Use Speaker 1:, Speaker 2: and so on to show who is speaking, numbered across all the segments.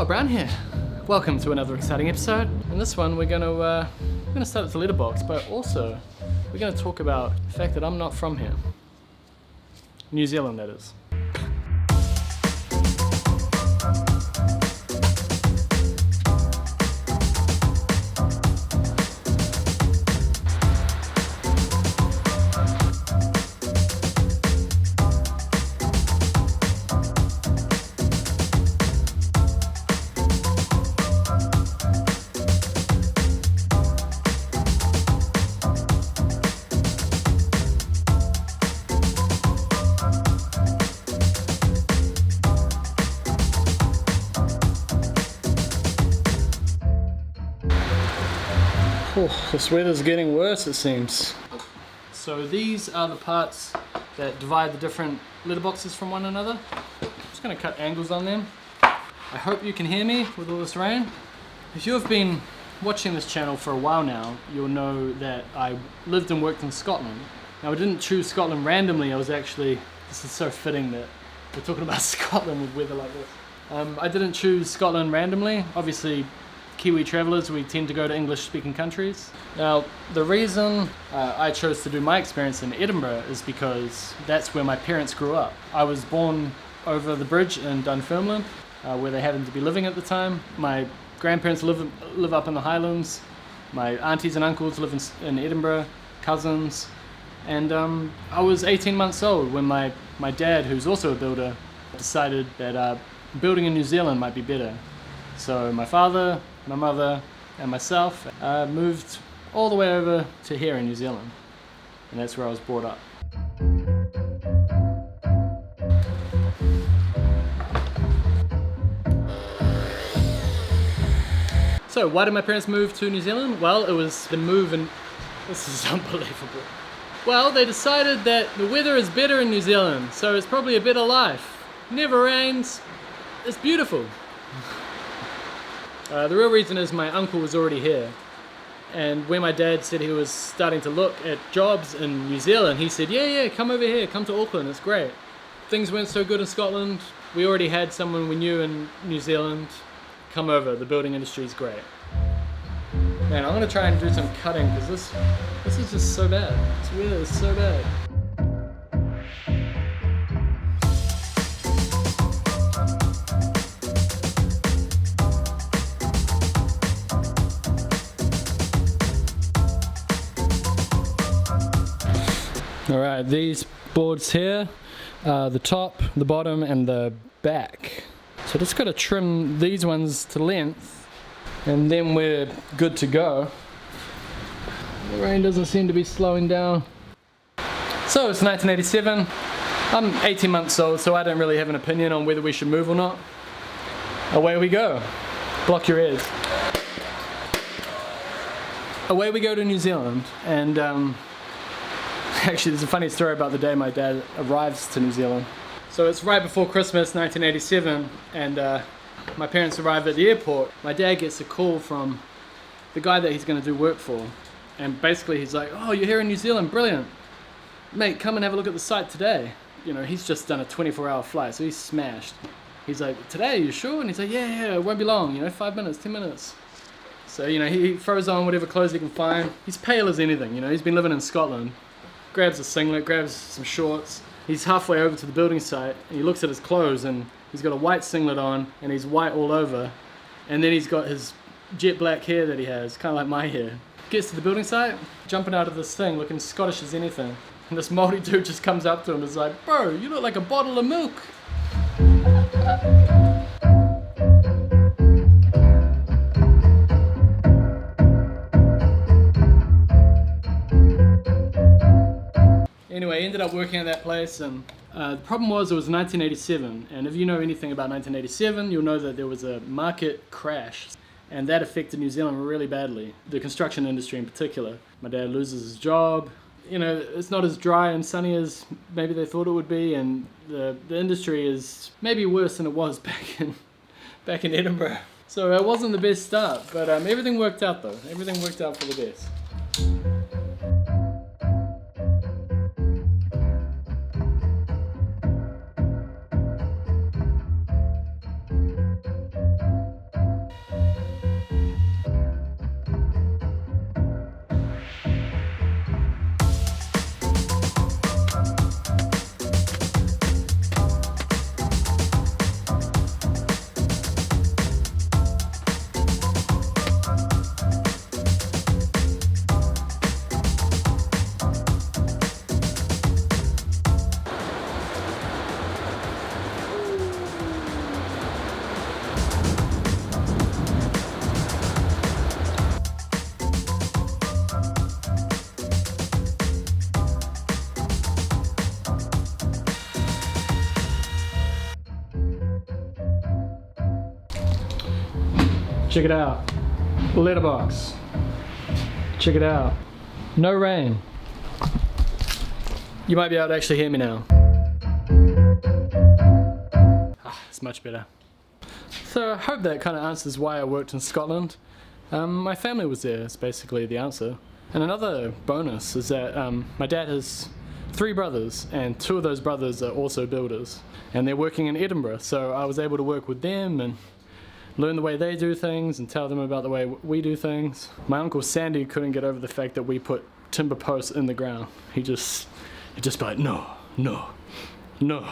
Speaker 1: Scott Brown here. Welcome to another exciting episode. In this one, we're gonna start with the letterbox, but also we're gonna talk about the fact that I'm not from here. New Zealand, that is. Oh, this weather's getting worse, it seems. So these are the parts that divide the different letterboxes from one another. I'm just going to cut angles on them. I hope you can hear me with all this rain. If you have been watching this channel for a while now, you'll know that I lived and worked in Scotland. Now, I didn't choose Scotland randomly. This is so fitting that we're talking about Scotland with weather like this. I didn't choose Scotland randomly. Obviously, Kiwi travellers, we tend to go to English-speaking countries. Now, the reason I chose to do my experience in Edinburgh is because that's where my parents grew up. I was born over the bridge in Dunfermline, where they happened to be living at the time. My grandparents live up in the Highlands. My aunties and uncles live in Edinburgh, cousins. And I was 18 months old when my dad, who's also a builder, decided that building in New Zealand might be better. So my father, my mother and myself moved all the way over to here in New Zealand, and that's where I was brought up. So why did my parents move to New Zealand? Well, it was the move, and this is unbelievable. Well, they decided that the weather is better in New Zealand, so it's probably a better life. Never rains, it's beautiful. The real reason is my uncle was already here, and when my dad said he was starting to look at jobs in New Zealand, he said, yeah, come over here, come to Auckland, it's great. Things weren't so good in Scotland, we already had someone we knew in New Zealand. Come over, the building industry is great. Man, I'm going to try and do some cutting because this is just so bad. This weather is so bad. Alright, these boards here, the top, the bottom and the back. So just got to trim these ones to length and then we're good to go. The rain doesn't seem to be slowing down. So it's 1987, I'm 18 months old, so I don't really have an opinion on whether we should move or not. Away we go. Block your ears. Away we go to New Zealand, and actually, there's a funny story about the day my dad arrives to New Zealand. So it's right before Christmas, 1987, and my parents arrive at the airport. My dad gets a call from the guy that he's going to do work for. And basically he's like, oh, you're here in New Zealand, brilliant. Mate, come and have a look at the site today. You know, he's just done a 24-hour flight, so he's smashed. He's like, today, you sure? And he's like, yeah, it won't be long, 5 minutes, 10 minutes. So, he throws on whatever clothes he can find. He's pale as anything, he's been living in Scotland. Grabs a singlet, grabs some shorts. He's halfway over to the building site and he looks at his clothes and he's got a white singlet on and he's white all over. And then he's got his jet black hair that he has, kind of like my hair. Gets to the building site, jumping out of this thing, looking Scottish as anything. And this Māori dude just comes up to him and is like, bro, you look like a bottle of milk. Anyway, I ended up working at that place, and the problem was it was 1987, and if you know anything about 1987, you'll know that there was a market crash, and that affected New Zealand really badly, the construction industry in particular. My dad loses his job, it's not as dry and sunny as maybe they thought it would be, and the industry is maybe worse than it was back in Edinburgh. So it wasn't the best start, but everything worked out though, everything worked out for the best. Check it out. Letterbox. Check it out. No rain. You might be able to actually hear me now. It's much better. So I hope that kind of answers why I worked in Scotland. My family was there, is basically the answer. And another bonus is that my dad has 3 brothers, and 2 of those brothers are also builders. And they're working in Edinburgh, so I was able to work with them and learn the way they do things and tell them about the way we do things. My uncle Sandy couldn't get over the fact that we put timber posts in the ground. He'd just be like, no, no, no.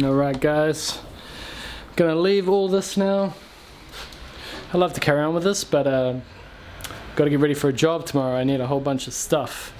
Speaker 1: Alright guys, I'm gonna leave all this now. I love to carry on with this, but gotta get ready for a job tomorrow. I need a whole bunch of stuff.